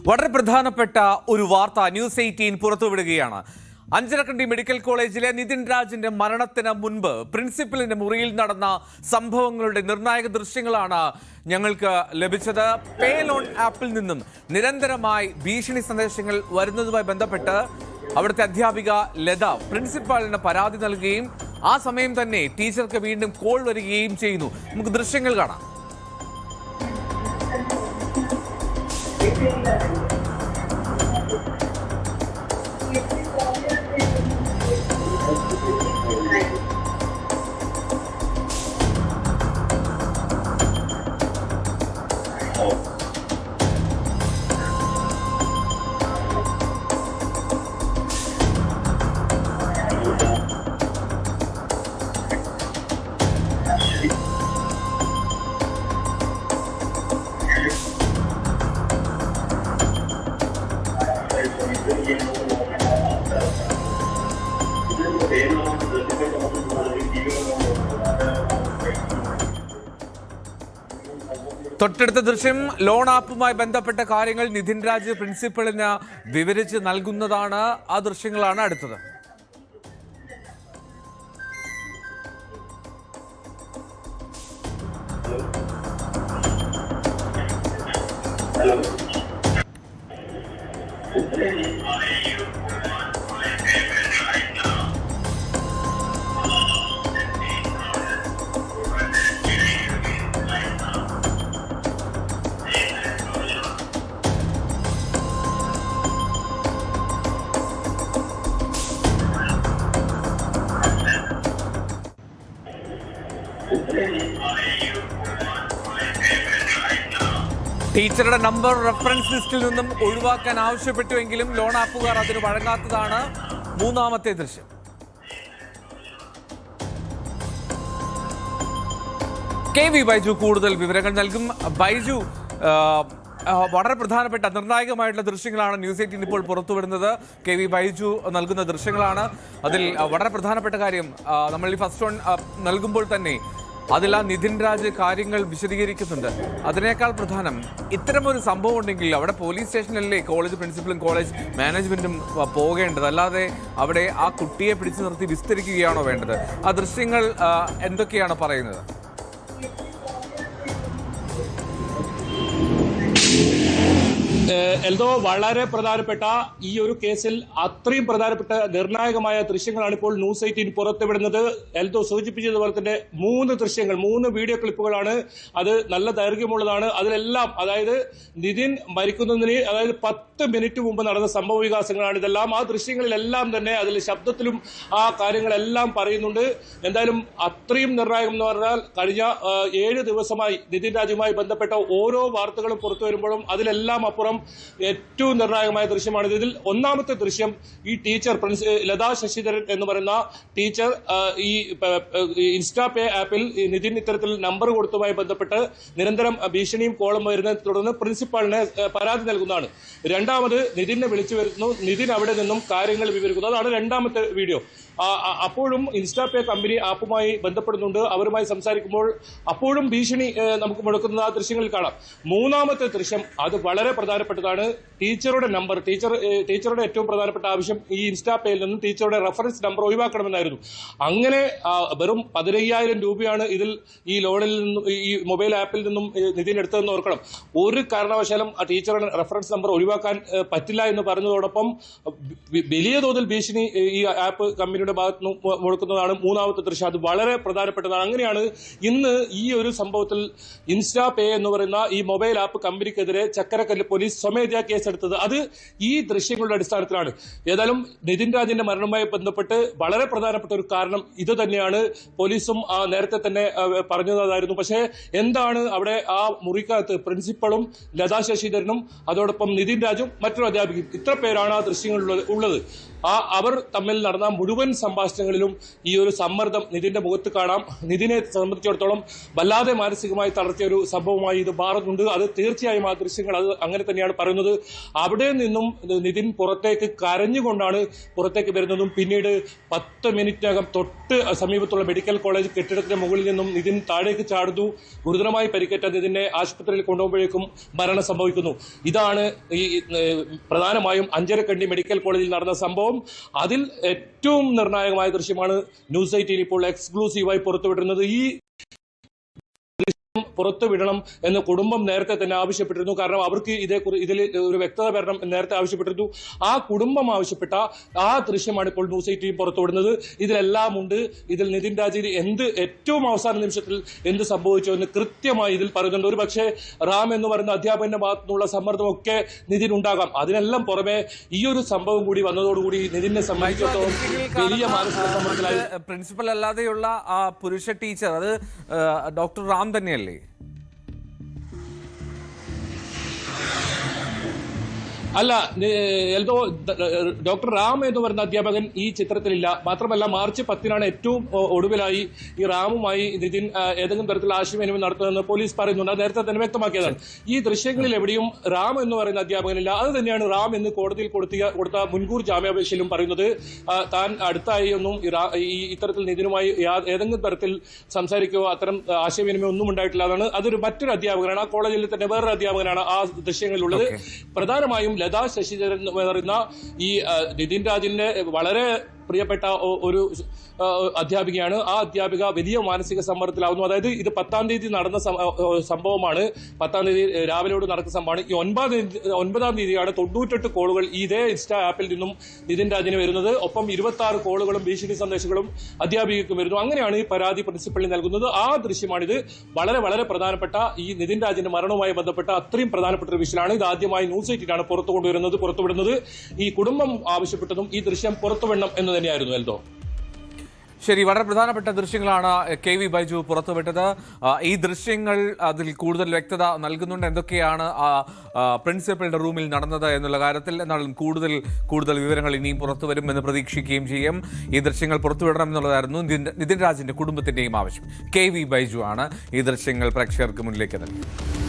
വളരെ പ്രധാനപ്പെട്ട ഒരു വാർത്ത ന്യൂസ് 18 പുറത്തുവിടുകയാണ്. അഞ്ചരക്കണ്ടി മെഡിക്കൽ കോളേജിലെ നിതിൻ രാജിന്റെ മരണത്തിന് മുൻപ് പ്രിൻസിപ്പലിന്റെ മുറിയിൽ നടന്ന സംഭവങ്ങളുടെ നിർണായക ദൃശ്യങ്ങളാണ് ഞങ്ങൾക്ക് ലഭിച്ചത്. പേ ലോൺ ആപ്പിൽ നിന്നും നിരന്തരമായി ഭീഷണി സന്ദേശങ്ങൾ വരുന്നതുമായി ബന്ധപ്പെട്ട് അവിടുത്തെ അധ്യാപിക ലത പ്രിൻസിപ്പാളിന് പരാതി നൽകുകയും ആ സമയം തന്നെ ടീച്ചർക്ക് വീണ്ടും കോൾ വരികയും ചെയ്യുന്നു. നമുക്ക് ദൃശ്യങ്ങൾ കാണാം. തൊട്ടടുത്ത ദൃശ്യം ലോൺ ആപ്പുമായി ബന്ധപ്പെട്ട കാര്യങ്ങൾ നിതിൻ രാജ് പ്രിൻസിപ്പലിന് വിവരിച്ച് നൽകുന്നതാണ്. ആ ദൃശ്യങ്ങളാണ് അടുത്തത്. ടീച്ചറുടെ നമ്പർ റെഫറൻസ് ലിസ്റ്റിൽ നിന്നും ഒഴിവാക്കാൻ ആവശ്യപ്പെട്ടുവെങ്കിലും ലോൺ ആപ്പുകാർ അതിന് വഴങ്ങാത്തതാണ് മൂന്നാമത്തെ ദൃശ്യം. KV ബൈജു കൂടുതൽ വിവരങ്ങൾ നൽകും. ബൈജു, വളരെ പ്രധാനപ്പെട്ട നിർണായകമായിട്ടുള്ള ദൃശ്യങ്ങളാണ് ന്യൂസ് 18 ഇപ്പോൾ പുറത്തുവിടുന്നത്. KV ബൈജു നൽകുന്ന ദൃശ്യങ്ങളാണ്. അതിൽ വളരെ പ്രധാനപ്പെട്ട കാര്യം നമ്മൾ ഈ ഫസ്റ്റ് വൺ നൽകുമ്പോൾ തന്നെ അതിൽ ആ നിതിൻ രാജ് കാര്യങ്ങൾ വിശദീകരിക്കുന്നുണ്ട്. അതിനേക്കാൾ പ്രധാനം ഇത്തരമൊരു സംഭവം ഉണ്ടെങ്കിൽ അവിടെ പോലീസ് സ്റ്റേഷനിലല്ലേ കോളേജ് പ്രിൻസിപ്പലും കോളേജ് മാനേജ്മെന്റും പോകേണ്ടത്, അല്ലാതെ അവിടെ ആ കുട്ടിയെ പിടിച്ചു നിർത്തി വിസ്തരിക്കുകയാണോ വേണ്ടത്? ആ ദൃശ്യങ്ങൾ എന്തൊക്കെയാണ് പറയുന്നത്? എൽദോ, വളരെ പ്രധാനപ്പെട്ട ഈ ഒരു കേസിൽ അത്രയും പ്രധാനപ്പെട്ട നിർണായകമായ ദൃശ്യങ്ങളാണ് ഇപ്പോൾ ന്യൂസ് 18 പുറത്തുവിടുന്നത്. എൽദോ സൂചിപ്പിച്ചതുപോലെ തന്നെ 3 ദൃശ്യങ്ങൾ, 3 വീഡിയോ ക്ലിപ്പുകളാണ്. അത് നല്ല ദൈർഘ്യമുള്ളതാണ്. അതിലെല്ലാം അതായത് നിതിൻ മരിക്കുന്നതിന് 10 മിനിറ്റ് മുമ്പ് നടന്ന സംഭവ വികാസങ്ങളാണ് ഇതെല്ലാം. ആ ദൃശ്യങ്ങളിലെല്ലാം തന്നെ അതിൽ ശബ്ദത്തിലും ആ കാര്യങ്ങളെല്ലാം പറയുന്നുണ്ട്. എന്തായാലും അത്രയും നിർണായകം എന്ന് പറഞ്ഞാൽ കഴിഞ്ഞ 7 ദിവസമായി നിതിൻ രാജുമായി ബന്ധപ്പെട്ട ഓരോ വാർത്തകളും പുറത്തു വരുമ്പോഴും അതിലെല്ലാം അപ്പുറം ഏറ്റവും നിർണായകമായ ദൃശ്യമാണ്. ഇതിൽ ഒന്നാമത്തെ ദൃശ്യം ഈ ടീച്ചർ ലതാ ശശിധരൻ എന്ന് പറയുന്ന ടീച്ചർ ഈ ഇൻസ്റ്റാ പേ ആപ്പിൽ നിതിൻ ഇത്തരത്തിൽ നമ്പർ കൊടുത്തതുമായി ബന്ധപ്പെട്ട് നിരന്തരം ഭീഷണിയും കോളും വരുന്നതിനെ തുടർന്ന് പ്രിൻസിപ്പാളിന് പരാതി നൽകുന്നതാണ്. രണ്ടാമത് നിതിനെ വിളിച്ചു വരുന്നു. നിതിൻ അവിടെ നിന്നും കാര്യങ്ങൾ വിവരിക്കുന്നു. അതാണ് രണ്ടാമത്തെ വീഡിയോ. അപ്പോഴും ഇൻസ്റ്റാ പേ കമ്പനി ആപ്പുമായി ബന്ധപ്പെടുന്നുണ്ട്. അവരുമായി സംസാരിക്കുമ്പോൾ അപ്പോഴും ഭീഷണി നമുക്ക് മുടക്കുന്ന ആ ദൃശ്യങ്ങളിൽ കാണാം. മൂന്നാമത്തെ ദൃശ്യം അത് വളരെ പ്രധാനപ്പെട്ടതാണ്. ടീച്ചറുടെ നമ്പർ, ടീച്ചറുടെ ഏറ്റവും പ്രധാനപ്പെട്ട ആവശ്യം ഈ ഇൻസ്റ്റാ പേയിൽ നിന്നും ടീച്ചറുടെ റെഫറൻസ് നമ്പർ ഒഴിവാക്കണമെന്നായിരുന്നു. അങ്ങനെ വെറും 15,000 രൂപയാണ് ഇതിൽ ഈ ലോണിൽ നിന്നും ഈ മൊബൈൽ ആപ്പിൽ നിന്നും നിതിൻ എടുത്തതെന്ന് ഓർക്കണം. ഒരു കാരണവശാലും ആ ടീച്ചറുടെ റെഫറൻസ് നമ്പർ ഒഴിവാക്കാൻ പറ്റില്ല എന്ന് പറഞ്ഞതോടൊപ്പം വലിയ തോതിൽ ഭീഷണി ഈ ആപ്പ് കമ്പനിയുടെ ഭാഗത്ത് നിന്ന് മുടക്കുന്നതാണ് മൂന്നാമത്തെ ദൃശ്യം. അത് വളരെ പ്രധാനപ്പെട്ടതാണ്. അങ്ങനെയാണ് ഇന്ന് ഈ ഒരു സംഭവത്തിൽ ഇൻസ്റ്റാ പേ എന്ന് പറയുന്ന ഈ മൊബൈൽ ആപ്പ് കമ്പനിക്കെതിരെ ചക്കരക്കല്ല് പോലീസ് സ്വമേധയാ കേസെടുത്തത്. അത് ഈ ദൃശ്യങ്ങളുടെ അടിസ്ഥാനത്തിലാണ്. ഏതായാലും നിതിൻ രാജിന്റെ മരണവുമായി ബന്ധപ്പെട്ട് വളരെ പ്രധാനപ്പെട്ട ഒരു കാരണം ഇത് തന്നെയാണ്. പോലീസും നേരത്തെ തന്നെ പറഞ്ഞതായിരുന്നു. പക്ഷേ എന്താണ് അവിടെ ആ മുറിക്കകത്ത് പ്രിൻസിപ്പളും ലതാ ശശിധരനും അതോടൊപ്പം നിതിൻ രാജും മറ്റൊരു അധ്യാപികയും ഇത്ര പേരാണ് ആ ദൃശ്യങ്ങളിൽ ഉള്ളത്. അവർ തമ്മിൽ നടന്ന മുഴുവൻ സംഭാഷണങ്ങളിലും ഈ ഒരു സമ്മർദ്ദം നിതിന്റെ മുഖത്ത് കാണാം. നിതിനെ സംബന്ധിച്ചിടത്തോളം വല്ലാതെ മാനസികമായി തളർത്തിയ ഒരു സംഭവമായി ഇത് മാറുന്നുണ്ട്. അത് തീർച്ചയായും ആ ദൃശ്യങ്ങൾ അത് അങ്ങനെ തന്നെയാണ് പറയുന്നത്. അവിടെ നിന്നും നിതിൻ പുറത്തേക്ക് കരഞ്ഞുകൊണ്ടാണ് പുറത്തേക്ക് വരുന്നതും പിന്നീട് 10 മിനിറ്റിനകം തൊട്ട് സമീപത്തുള്ള മെഡിക്കൽ കോളേജ് കെട്ടിടത്തിന്റെ മുകളിൽ നിന്നും നിതിൻ താഴേക്ക് ചാടുന്നു. ഗുരുതരമായി പരിക്കേറ്റ നിതിനെ ആശുപത്രിയിൽ കൊണ്ടുപോകുമ്പോഴേക്കും മരണം സംഭവിക്കുന്നു. ഇതാണ് ഈ പ്രധാനമായും അഞ്ചരക്കണ്ടി മെഡിക്കൽ കോളേജിൽ നടന്ന സംഭവം. അതിൽ ഏറ്റവും നിർണായകമായ ദൃശ്യമാണ് ന്യൂസ് 18 ഇപ്പോൾ എക്സ്ക്ലൂസീവായി പുറത്തുവിടുന്നത്. ഈ പുറത്തുവിടണം എന്ന് കുടുംബം നേരത്തെ തന്നെ ആവശ്യപ്പെട്ടിരുന്നു. കാരണം അവർക്ക് ഇതിൽ ഒരു വ്യക്തത വരണം എന്ന് നേരത്തെ ആവശ്യപ്പെട്ടിരുന്നു. ആ കുടുംബം ആവശ്യപ്പെട്ട ആ ദൃശ്യമാണ് ഇപ്പോൾ ന്യൂസ് 18 പുറത്തുവിടുന്നത്. ഇതിലെല്ലാം ഉണ്ട്. ഇതിൽ നിതിൻ രാജിന് ഏറ്റവും അവസാന നിമിഷത്തിൽ എന്ത് സംഭവിച്ചു എന്ന് കൃത്യമായി ഇതിൽ പറയുന്നുണ്ട്. ഒരു പക്ഷേ റാം എന്ന് പറയുന്ന അധ്യാപകന്റെ ഭാഗത്തു നിന്നുള്ള സമ്മർദ്ദമൊക്കെ നിതിൻ ഉണ്ടാകാം. അതിനെല്ലാം പുറമെ ഈ ഒരു സംഭവം കൂടി വന്നതോടുകൂടി നിതിനെ സംബന്ധിച്ചിടത്തോളം വലിയ മാനസിക സമ്മർദ്ദത്തിലായി. പ്രിൻസിപ്പൽ അല്ലാതെയുള്ള ആ പുരുഷ ടീച്ചർ അത് ഡോക്ടർ റാം തന്നെയല്ലേ? അല്ല, എൽദോ ഡോക്ടർ റാം എന്ന് പറയുന്ന അധ്യാപകൻ ഈ ചിത്രത്തിലില്ല. മാത്രമല്ല മാർച്ച് 10 ഏറ്റവും ഒടുവിലായി ഈ റാമുമായി നിതിൻ ഏതെങ്കിലും തരത്തിലുള്ള ആശയവിനിമയം നടത്തുന്നതെന്ന് പോലീസ് പറയുന്നുണ്ട്. അത് നേരത്തെ തന്നെ വ്യക്തമാക്കിയതാണ്. ഈ ദൃശ്യങ്ങളിൽ എവിടെയും റാം എന്ന് പറയുന്ന അധ്യാപകനില്ല. അത് തന്നെയാണ് റാം എന്ന് കോടതിയിൽ കൊടുത്ത മുൻകൂർ ജാമ്യാപേക്ഷയിലും പറയുന്നത്. താൻ അടുത്തായി ഒന്നും ഈ ഇത്തരത്തിൽ നിതിനുമായി ഏതെങ്കിലും തരത്തിൽ സംസാരിക്കുകയോ അത്തരം ആശയവിനിമയം ഒന്നും ഉണ്ടായിട്ടില്ല. അതൊരു മറ്റൊരു അധ്യാപകനാണ്. ആ കോളേജിൽ തന്നെ വേറൊരു അധ്യാപകനാണ് ആ ദൃശ്യങ്ങളിലുള്ളത്. പ്രധാനമായും ലതാ ശശിധരൻ എന്ന് പറയുന്ന ഈ നിതിൻ രാജിന്റെ വളരെ പ്രിയപ്പെട്ട ഒരു അധ്യാപികയാണ്. ആ അധ്യാപിക വലിയ മാനസിക സമ്മർദ്ദത്തിലാവുന്നു. അതായത് ഇത് 10-ാം തീയതി നടന്ന സംഭവമാണ്. 10-ാം തീയതി രാവിലെയോട് നടക്കുന്ന സംഭവമാണ്. ഈ 9-ാം തീയതിയാണ് 98 കോളുകൾ ഇതേ ഇൻസ്റ്റാ ആപ്പിൽ നിന്നും നിതിൻ രാജിന് വരുന്നത്. ഒപ്പം 26 കോളുകളും ഭീഷണി സന്ദേശങ്ങളും അധ്യാപികയ്ക്കും വരുന്നു. അങ്ങനെയാണ് ഈ പരാതി പ്രിൻസിപ്പലിന് നൽകുന്നത്. ആ ദൃശ്യമാണിത്. വളരെ വളരെ പ്രധാനപ്പെട്ട ഈ നിതിൻ രാജിന്റെ മരണവുമായി ബന്ധപ്പെട്ട അത്രയും പ്രധാനപ്പെട്ട ഒരു വിഷയമാണ്. ഇത് ആദ്യമായി ന്യൂസ് 18 പുറത്തുവിടുന്നത്. ഈ കുടുംബം ആവശ്യപ്പെട്ടതും ഈ ദൃശ്യം പുറത്തുവിടണം എന്ന് തന്നെയായിരുന്നു. എൽദോ, ശരി, വളരെ പ്രധാനപ്പെട്ട ദൃശ്യങ്ങളാണ് KV ബൈജു പുറത്തുവിട്ടത്. ഈ ദൃശ്യങ്ങൾ അതിൽ കൂടുതൽ വ്യക്തത നൽകുന്നുണ്ട്. എന്തൊക്കെയാണ് പ്രിൻസിപ്പലിന്റെ റൂമിൽ നടന്നത് എന്നുള്ള കാര്യത്തിൽ. എന്നാലും കൂടുതൽ വിവരങ്ങൾ ഇനിയും പുറത്തു വരുമെന്ന് പ്രതീക്ഷിക്കുകയും ചെയ്യും. ഈ ദൃശ്യങ്ങൾ പുറത്തുവിടണം എന്നുള്ളതായിരുന്നു നിതിൻ രാജിന്റെ കുടുംബത്തിന്റെയും ആവശ്യം. KV ബൈജു ആണ് ഈ ദൃശ്യങ്ങൾ പ്രേക്ഷകർക്ക് മുന്നിലേക്ക് നൽകിയത്.